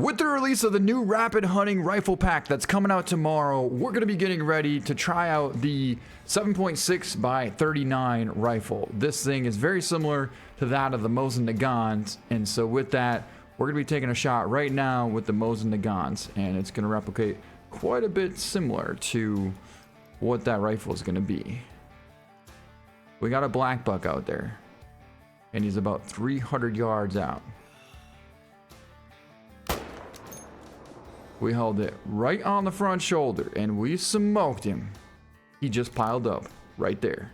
With the release of the new rapid hunting rifle pack that's coming out tomorrow, we're going to be getting ready to try out the 7.6 by 39 rifle. This thing is very similar to that of the Mosin Nagants, and so with that, we're going to be taking a shot right now with the Mosin Nagants, and it's going to replicate quite a bit similar to what that rifle is going to be. We got a black buck out there, and he's about 300 yards out. We held it right on the front shoulder and we smoked him. He just piled up right there.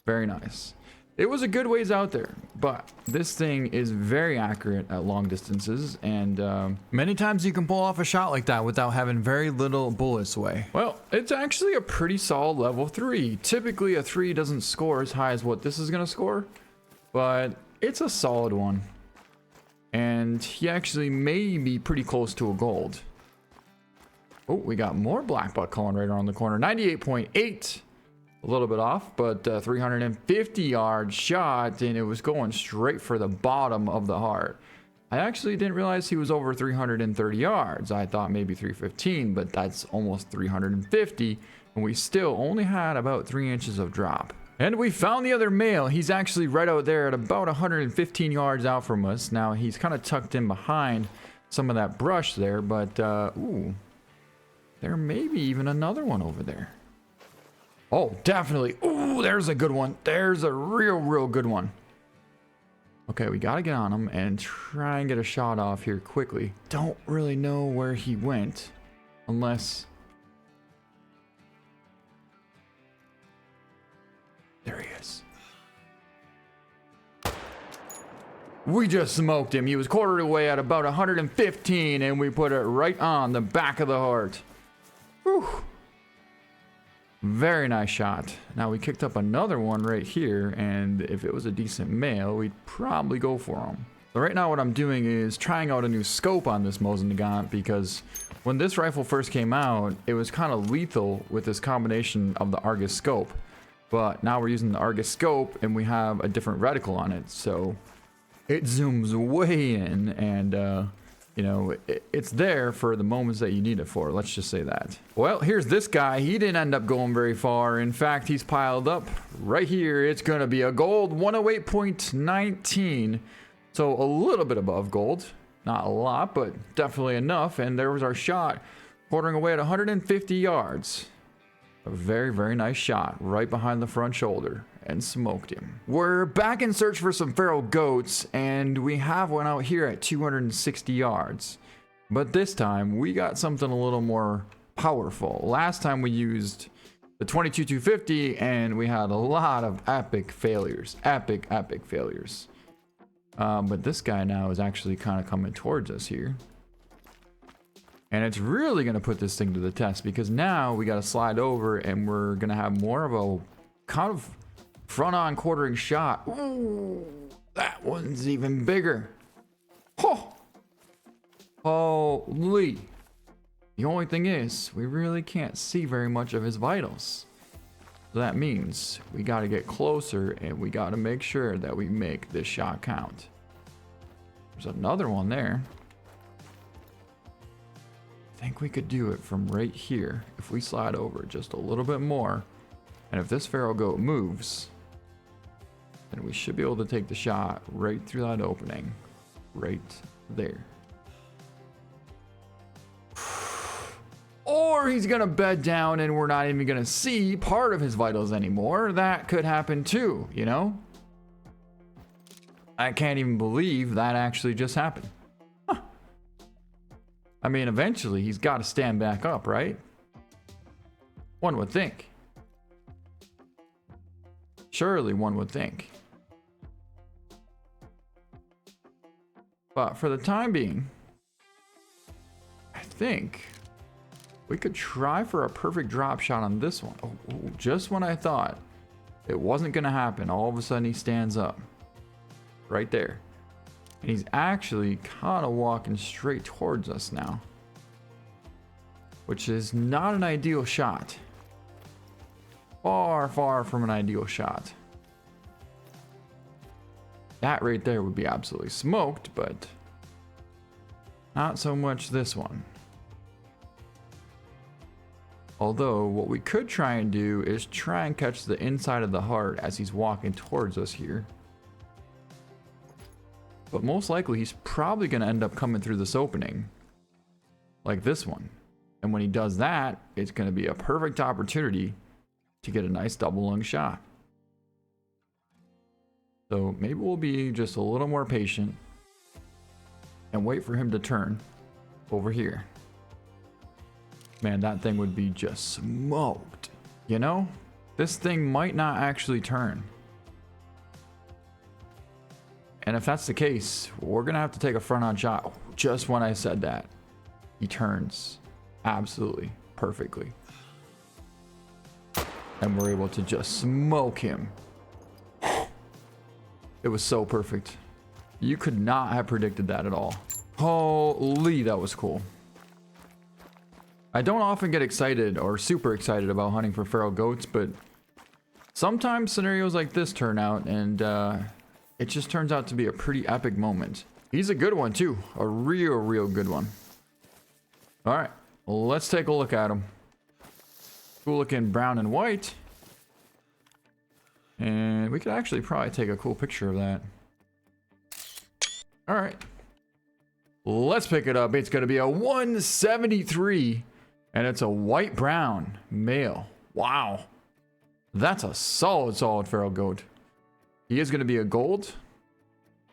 Very nice. It was a good ways out there, but this thing is very accurate at long distances, and many times you can pull off a shot like that without having very little bullets away. Well, it's actually a pretty solid level 3. Typically a 3 doesn't score as high as what this is gonna score, but it's a solid one. And he actually may be pretty close to a gold. Oh, we got more black buck calling right around the corner. 98.8. A little bit off, but 350 yard shot, and it was going straight for the bottom of the heart. I actually didn't realize he was over 330 yards. I thought maybe 315, but that's almost 350, and we still only had about 3 inches of drop. And we found the other male. He's actually right out there at about 115 yards out from us. Now he's kind of tucked in behind some of that brush there, but ooh, there may be even another one over there. Oh, definitely. Ooh, there's a good one. There's a real good one. Okay, we gotta get on him and try and get a shot off here quickly. Don't really know where he went, unless... There he is. We just smoked him. He was quartered away at about 115, and we put it right on the back of the heart. Whew. Very nice shot. Now we kicked up another one right here, and if it was a decent male, we'd probably go for him. So right now what I'm doing is trying out a new scope on this Mosin Nagant, because when this rifle first came out, it was kind of lethal with this combination of the Argus scope. But now we're using the Argus scope, and we have a different reticle on it, so it zooms way in, and you know, it's there for the moments that you need it for. Let's just say that. Well, here's this guy. He didn't end up going very far. In fact, he's piled up right here. It's going to be a gold 108.19. So a little bit above gold. Not a lot, but definitely enough. And there was our shot, quartering away at 150 yards. A very nice shot right behind the front shoulder, and smoked him. We're back in search for some feral goats, and we have one out here at 260 yards. But this time we got something a little more powerful. Last time we used the 22-250, and we had a lot of epic failures. Epic failures. But this guy now is actually kind of coming towards us here. And it's really going to put this thing to the test, because now we got to slide over, and we're going to have more of a kind of front-on quartering shot. Ooh, that one's even bigger. Oh, holy. The only thing is, we really can't see very much of his vitals. So that means we got to get closer, and we got to make sure that we make this shot count. There's another one there. I think we could do it from right here if we slide over just a little bit more, and if this feral goat moves, then we should be able to take the shot right through that opening right there. Or he's gonna bed down and we're not even gonna see part of his vitals anymore. That could happen too, you know? I can't even believe that actually just happened. I mean, eventually he's got to stand back up, right? One would think. Surely one would think. But for the time being, I think we could try for a perfect drop shot on this one. Oh, just when I thought it wasn't going to happen, all of a sudden he stands up. Right there. And he's actually kind of walking straight towards us now, which is not an ideal shot. Far from an ideal shot. That right there would be absolutely smoked, but Not so much this one. Although, what we could try and do is try and catch the inside of the heart as he's walking towards us here. But most likely, he's probably going to end up coming through this opening. Like this one. And when he does that, it's going to be a perfect opportunity to get a nice double lung shot. So maybe we'll be just a little more patient and wait for him to turn over here. Man, that thing would be just smoked. You know, this thing might not actually turn. And if that's the case, we're going to have to take a front-on shot. Just when I said that, he turns absolutely perfectly. And we're able to just smoke him. It was so perfect. You could not have predicted that at all. Holy, that was cool. I don't often get excited or super excited about hunting for feral goats, but sometimes scenarios like this turn out, and it just turns out to be a pretty epic moment. He's a good one too. A real good one. All right, let's take a look at him. Cool looking brown and white. And we could actually probably take a cool picture of that. All right. Let's pick it up. It's going to be a 173. And it's a white brown male. Wow. That's a solid feral goat. He is going to be a gold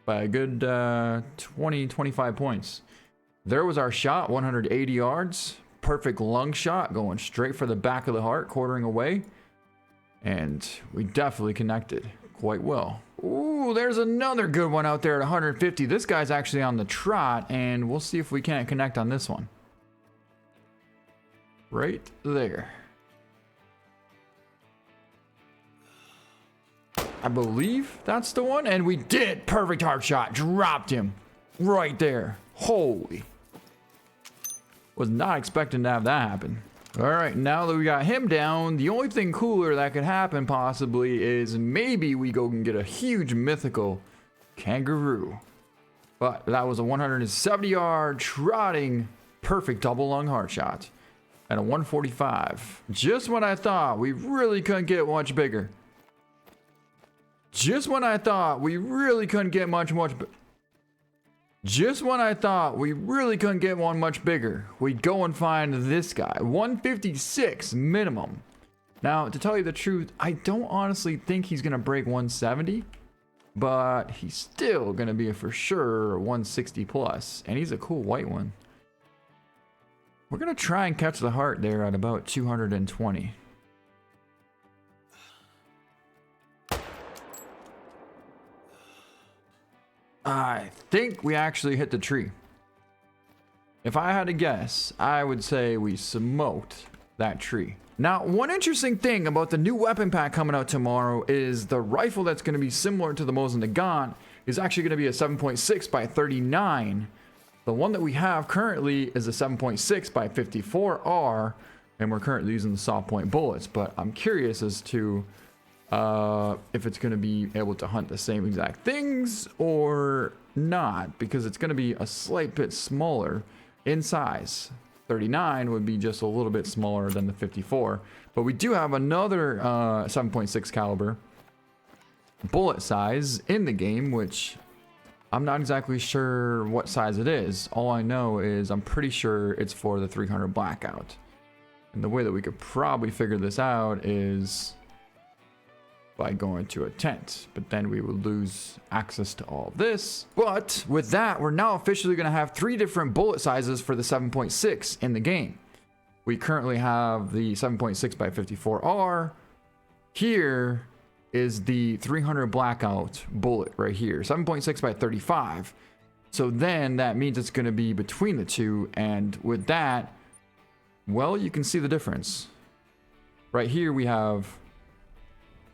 by a good 20-25 points. There was our shot, 180 yards. Perfect lung shot, going straight for the back of the heart, quartering away. And we definitely connected quite well. Ooh, there's another good one out there at 150. This guy's actually on the trot, and we'll see if we can't connect on this one. Right there. I believe that's the one, and we did. Perfect heart shot. Dropped him right there. Holy. Was not expecting to have that happen. All right, now that we got him down, the only thing cooler that could happen possibly is maybe we go and get a huge mythical kangaroo. But that was a 170-yard trotting perfect double lung heart shot at a 145. Just when I thought we really couldn't get much bigger. Just when I thought we really couldn't get Just when I thought we really couldn't get one much bigger, we'd go and find this guy. 156 minimum. Now, to tell you the truth, I don't honestly think he's going to break 170. But he's still going to be a for sure 160 plus. And he's a cool white one. We're going to try and catch the heart there at about 220. I think we actually hit the tree. If I had to guess, I would say we smoked that tree. Now, one interesting thing about the new weapon pack coming out tomorrow is the rifle that's going to be similar to the Mosin Nagant is actually going to be a 7.6 by 39. The one that we have currently is a 7.6 by 54R, and we're currently using the soft point bullets, but I'm curious as to if it's going to be able to hunt the same exact things or not, because it's going to be a slight bit smaller in size. 39 would be just a little bit smaller than the 54, but we do have another 7.6 caliber bullet size in the game, which I'm not exactly sure what size it is. All I know is I'm pretty sure it's for the 300 blackout, and the way that we could probably figure this out is by going to a tent, but then we would lose access to all of this. But with that, we're now officially going to have 3 different bullet sizes for the 7.6 in the game. We currently have the 7.6 by 54R. Here is the 300 blackout bullet right here, 7.6 by 35. So then that means it's going to be between the two, and with that, well, you can see the difference. Right here we have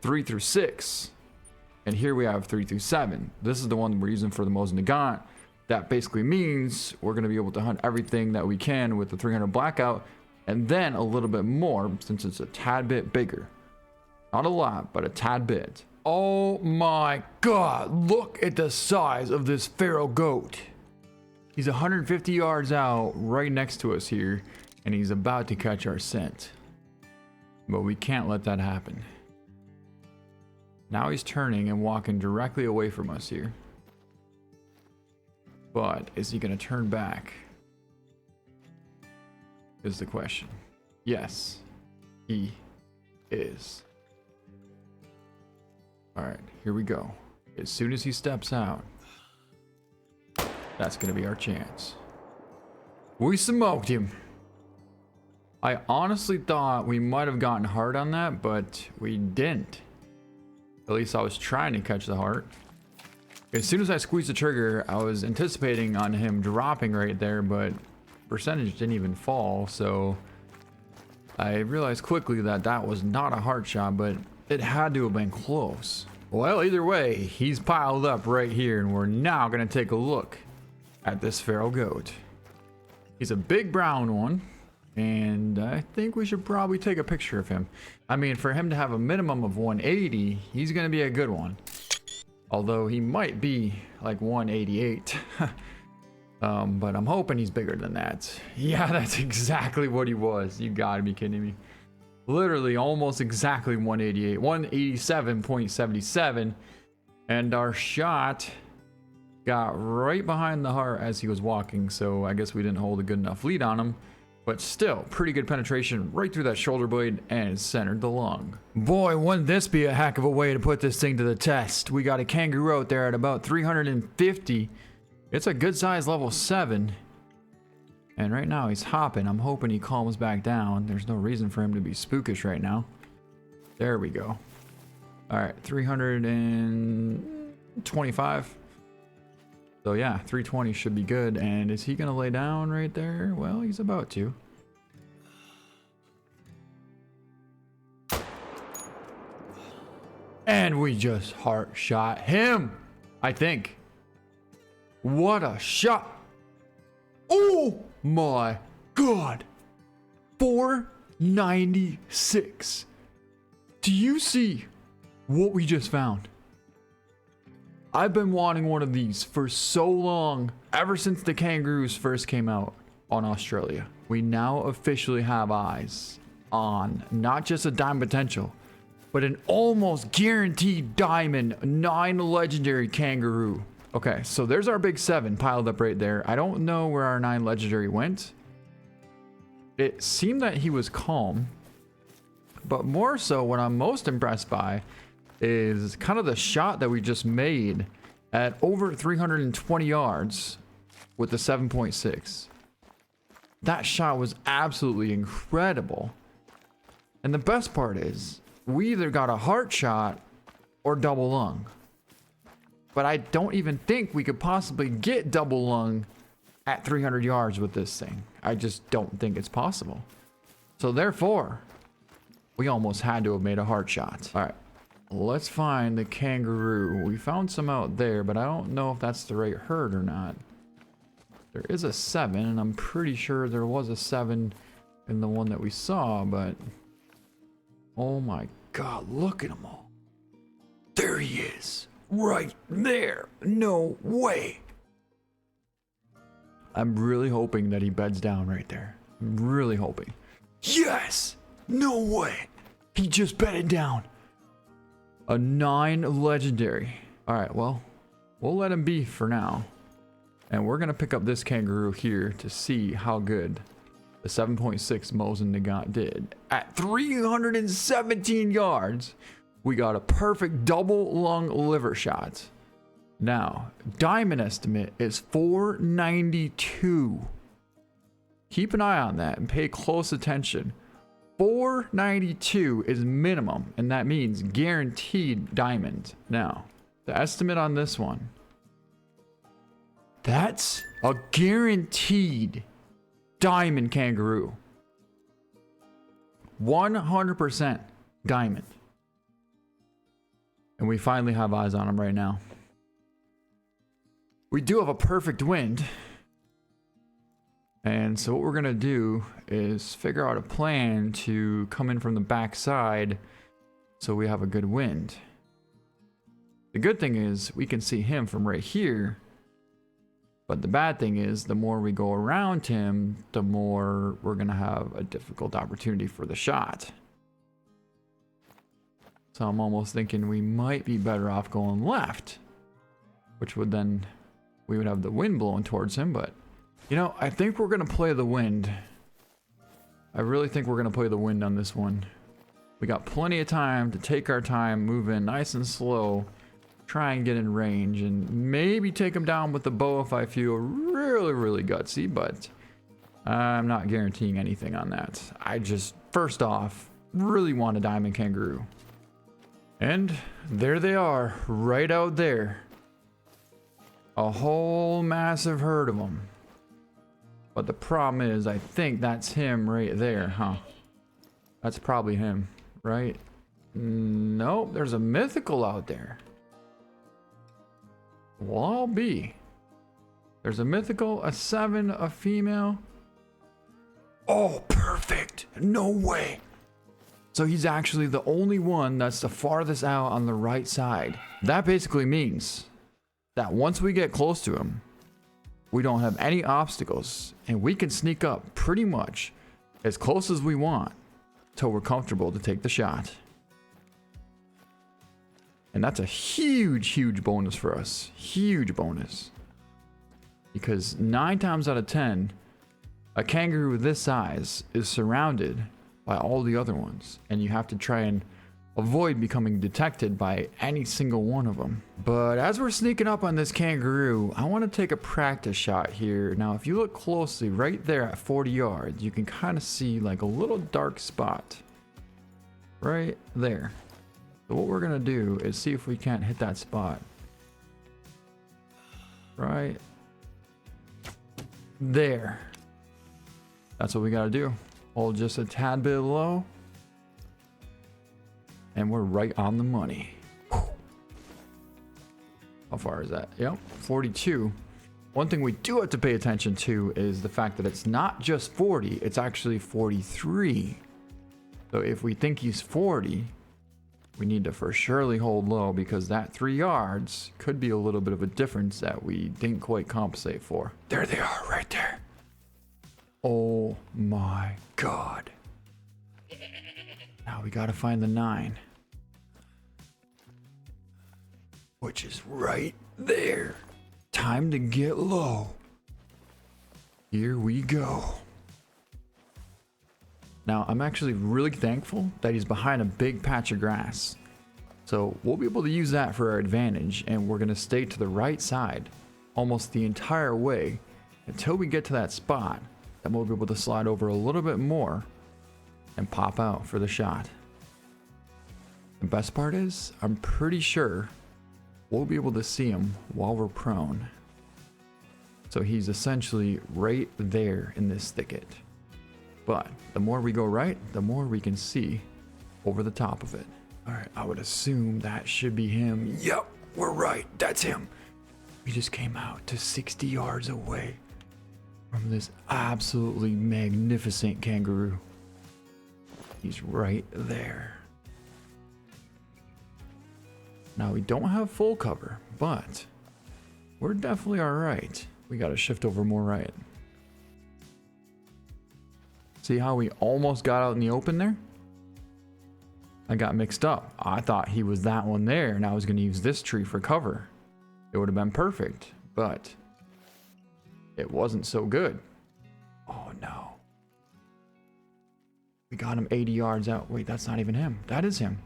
3 through 6, and here we have 3 through 7. This is the one we're using for the Mosin Nagant. That basically means we're going to be able to hunt everything that we can with the 300 blackout, and then a little bit more since it's a tad bit bigger. Not a lot, but a tad bit. Oh my god, look at the size of this feral goat. He's 150 yards out right next to us here, and he's about to catch our scent. But we can't let that happen. Now he's turning and walking directly away from us here. But is he going to turn back? Is the question. Yes, he is. Alright, here we go. As soon as he steps out, that's going to be our chance. We smoked him. I honestly thought we might have gotten hard on that, but we didn't. At least I was trying to catch the heart. As soon as I squeezed the trigger, I was anticipating on him dropping right there, but percentage didn't even fall, so I realized quickly that that was not a heart shot, but it had to have been close. Well, either way, he's piled up right here, and we're now going to take a look at this feral goat. He's a big brown one, and I think we should probably take a picture of him. I mean, for him to have a minimum of 180, he's going to be a good one. Although he might be like 188. But I'm hoping he's bigger than that. Yeah, that's exactly what he was. You gotta be kidding me. Literally almost exactly 188. 187.77. And our shot got right behind the heart as he was walking. So I guess we didn't hold a good enough lead on him. But still, pretty good penetration right through that shoulder blade and centered the lung. Boy, wouldn't this be a heck of a way to put this thing to the test. We got a kangaroo out there at about 350. It's a good size level 7. And right now he's hopping. I'm hoping he calms back down. There's no reason for him to be spookish right now. There we go. Alright, 325. So yeah, 320 should be good. And is he gonna lay down right there? Well, he's about to. And we just heart shot him, I think. What a shot. Oh my god. 496. Do you see what we just found? I've been wanting one of these for so long, ever since the kangaroos first came out on Australia. We now officially have eyes on not just a diamond potential, but an almost guaranteed diamond 9 legendary kangaroo. Okay, so there's our big 7 piled up right there. I don't know where our 9 legendary went. It seemed that he was calm, but more so what I'm most impressed by is kind of the shot that we just made at over 320 yards with the 7.6. That shot was absolutely incredible. And the best part is, we either got a heart shot or double lung. But I don't even think we could possibly get double lung at 300 yards with this thing. I just don't think it's possible. So therefore, we almost had to have made a heart shot. All right. Let's find the kangaroo. We found some out there, but I don't know if that's the right herd or not. There is a 7, and I'm pretty sure there was a 7 in the one that we saw, but oh my god, look at them all. There he is, right there. No way. I'm really hoping that he beds down right there. I'm really hoping. Yes, no way. He just bedded down. A 9 legendary. All right, well, we'll let him be for now. And we're going to pick up this kangaroo here to see how good the 7.6 Mosin Nagant did. At 317 yards, we got a perfect double lung liver shot. Now, diamond estimate is 492. Keep an eye on that and pay close attention. 492 is minimum, and that means guaranteed diamond. Now, the estimate on this one, that's a guaranteed diamond kangaroo. 100% diamond. And we finally have eyes on him right now. We do have a perfect wind. And so what we're gonna do is figure out a plan to come in from the back side so we have a good wind. The good thing is we can see him from right here, But the bad thing is, the more we go around him, the more we're going to have a difficult opportunity for the shot. So I'm almost thinking we might be better off going left, which would then, we would have the wind blowing towards him. But, you know, I think we're going to play the wind. I really think we're going to play the wind on this one. We got plenty of time to take our time, move in nice and slow, try and get in range, and maybe take him down with the bow if I feel really, really gutsy, but I'm not guaranteeing anything on that. I just, first off, really want a diamond kangaroo. And there they are, right out there. A whole massive herd of them. But the problem is, I think that's him right there, huh? That's probably him, right? Nope, there's a mythical out there. Well, I'll be. There's a mythical, a 7, a female. Oh, perfect. No way. So he's actually the only one that's the farthest out on the right side. That basically means that once we get close to him, we don't have any obstacles and we can sneak up pretty much as close as we want till we're comfortable to take the shot. And that's a huge, huge bonus for us. Huge bonus. Because 9 times out of 10, a kangaroo this size is surrounded by all the other ones. And you have to try and avoid becoming detected by any single one of them. But as we're sneaking up on this kangaroo, I want to take a practice shot here. Now, if you look closely, right there at 40 yards, you can kind of see like a little dark spot. Right there. So what we're gonna do is see if we can't hit that spot. Right there. That's what we gotta do. Hold just a tad bit low. And we're right on the money. Whew. How far is that? Yep, 42. One thing we do have to pay attention to is the fact that it's not just 40, it's actually 43. So if we think he's 40, we need to for surely hold low, because that 3 yards could be a little bit of a difference that we didn't quite compensate for. There they are, right there. Oh my God. Now we gotta find the 9. Which is right there. Time to get low. Here we go. Now, I'm actually really thankful that he's behind a big patch of grass. So we'll be able to use that for our advantage, and we're gonna stay to the right side almost the entire way until we get to that spot. Then we'll be able to slide over a little bit more and pop out for the shot. The best part is, I'm pretty sure we'll be able to see him while we're prone. So he's essentially right there in this thicket. But the more we go right, the more we can see over the top of it. All right, I would assume that should be him. Yep, we're right, that's him. We just came out to 60 yards away from this absolutely magnificent kangaroo. He's right there. Now we don't have full cover, but we're definitely all right. We gotta shift over more right. See how we almost got out in the open there? I got mixed up. I thought he was that one there, and I was gonna use this tree for cover. It would have been perfect, but it wasn't so good. Oh no. We got him 80 yards out. Wait, that's not even him. That is him.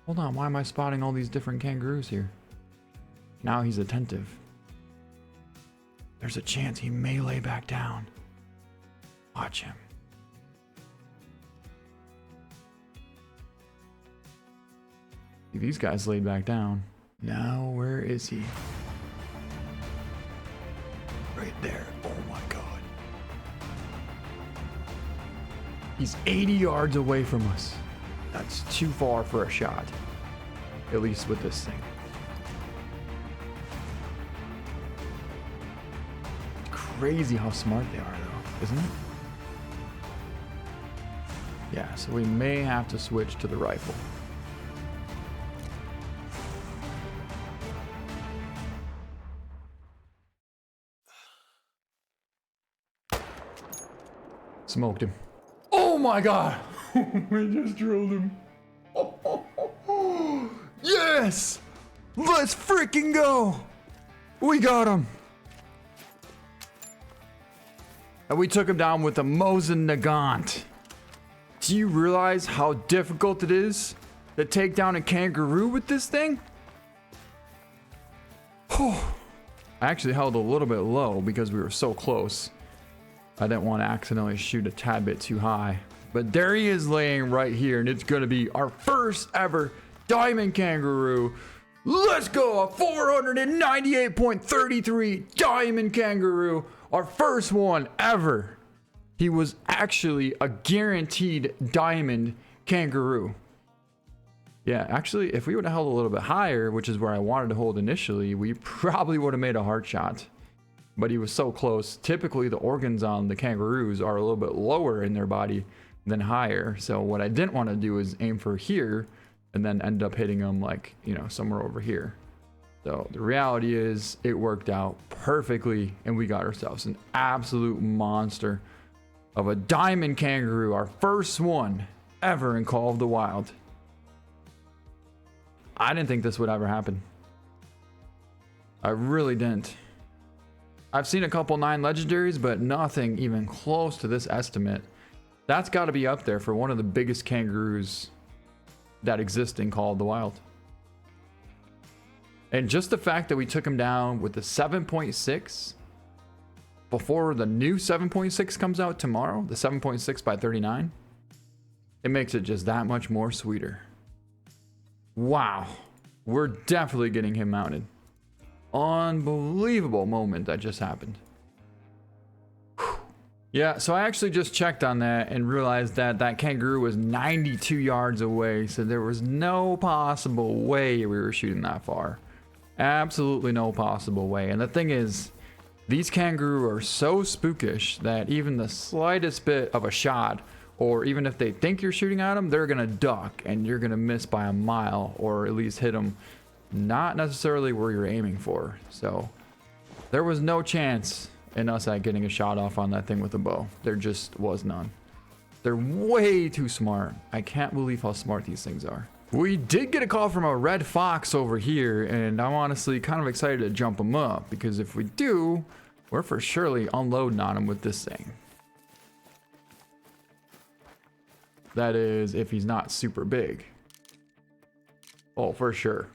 Hold on, why am I spotting all these different kangaroos here? Now he's attentive. There's a chance he may lay back down. Watch him. See, these guys laid back down. Now, where is he? Right there. Oh my God. He's 80 yards away from us. That's too far for a shot. At least with this thing. It's crazy how smart they are though, isn't it? Yeah, so we may have to switch to the rifle. Smoked him. Oh my god! We just drilled him. Yes! Let's freaking go! We got him! And we took him down with a Mosin Nagant. Do you realize how difficult it is to take down a kangaroo with this thing? I actually held a little bit low because we were so close. I didn't want to accidentally shoot a tad bit too high. But there he is laying right here, and it's going to be our first ever diamond kangaroo. Let's go, a 498.33 diamond kangaroo. Our first one ever. He was actually a guaranteed diamond kangaroo. Yeah, actually, if we would have held a little bit higher, which is where I wanted to hold initially, we probably would have made a heart shot. But he was so close. Typically, the organs on the kangaroos are a little bit lower in their body than higher. So what I didn't want to do is aim for here and then end up hitting him like, you know, somewhere over here. So the reality is it worked out perfectly and we got ourselves an absolute monster of a diamond kangaroo, our first one ever in Call of the Wild. I didn't think this would ever happen. I really didn't. I've seen a couple 9 legendaries, but nothing even close to this estimate. That's got to be up there for one of the biggest kangaroos that exist in Call of the Wild. And just the fact that we took him down with the 7.6 before the new 7.6 comes out tomorrow, the 7.6 by 39, it makes it just that much more sweeter. Wow, we're definitely getting him mounted. Unbelievable moment that just happened. Whew. Yeah, so I actually just checked on that and realized that that kangaroo was 92 yards away, so there was no possible way we were shooting that far. Absolutely no possible way. And the thing is, these kangaroo are so spookish that even the slightest bit of a shot, or even if they think you're shooting at them, they're gonna duck and you're gonna miss by a mile, or at least hit them not necessarily where you're aiming for. So there was no chance in us at getting a shot off on that thing with a bow. There just was none. They're way too smart. I can't believe how smart these things are. We did get a call from a red fox over here, and I'm honestly kind of excited to jump him up, because if we do, we're for surely unloading on him with this thing. That is, if he's not super big. Oh, for sure.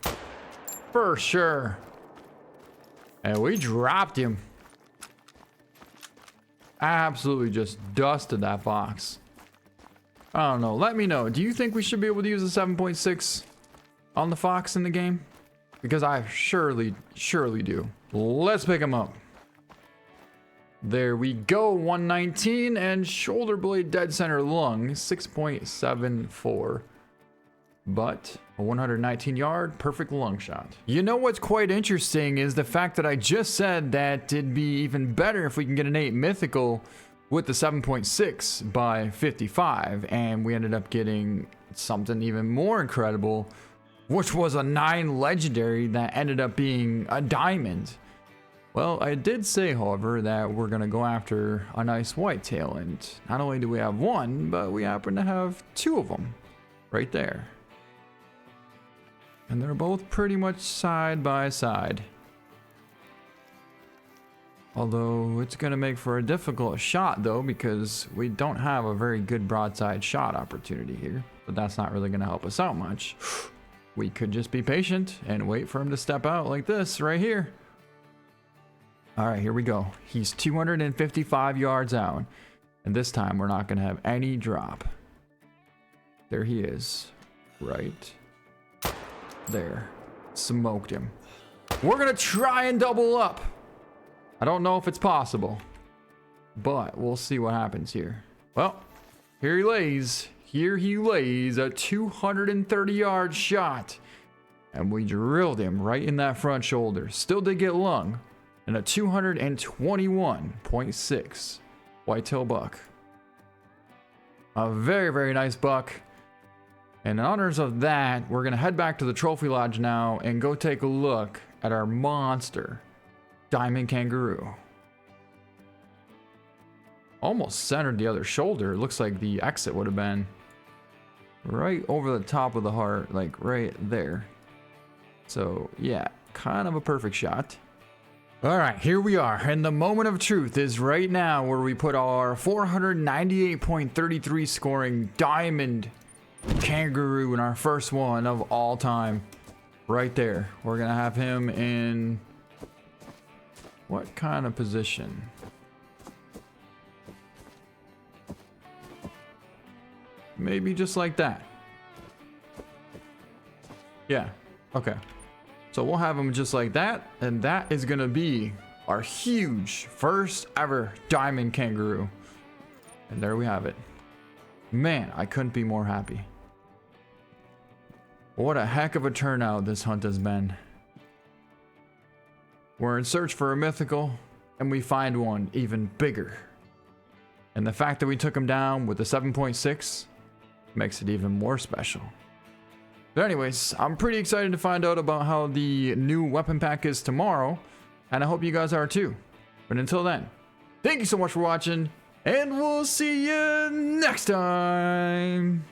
For sure. And we dropped him. Absolutely just dusted that fox. I don't know. Let me know. Do you think we should be able to use a 7.6 on the fox in the game? Because I surely do. Let's pick him up. There we go. 119 and shoulder blade dead center lung 6.74. But a 119 yard perfect lung shot. You know what's quite interesting is the fact that I just said that it'd be even better if we can get an 8 mythical with the 7.6 by 55, and we ended up getting something even more incredible, which was a 9 legendary that ended up being a diamond. Well, I did say, however, that we're gonna go after a nice whitetail, and not only do we have one, but we happen to have 2 of them right there. And they're both pretty much side by side. Although it's gonna make for a difficult shot though, because we don't have a very good broadside shot opportunity here. But that's not really gonna help us out much. We could just be patient and wait for him to step out like this right here. All right, here we go. He's 255 yards out. And this time we're not gonna have any drop. There he is, right there. Smoked him. We're gonna try and double up. I don't know if it's possible, but we'll see what happens here. Well, here he lays. Here he lays, a 230 yard shot. And we drilled him right in that front shoulder. Still did get lung. And a 221.6 whitetail buck. A very, very nice buck. And in honors of that, we're gonna head back to the trophy lodge now and go take a look at our monster diamond kangaroo. almost centered the other shoulder. It looks like the exit would have been right over the top of the heart, like right there. So yeah, kind of a perfect shot. All right, here we are, and the moment of truth is right now, where we put our 498.33 scoring diamond kangaroo in our first one of all time. Right there. We're gonna have him in what kind of position? Maybe just like that. Yeah, okay. So we'll have him just like that, and that is gonna be our huge first ever diamond kangaroo. And there we have it. Man, I couldn't be more happy. What a heck of a turnout this hunt has been. We're in search for a mythical, and we find one even bigger. And the fact that we took him down with a 7.6 makes it even more special. But anyways, I'm pretty excited to find out about how the new weapon pack is tomorrow, and I hope you guys are too. But until then, thank you so much for watching, and we'll see you next time.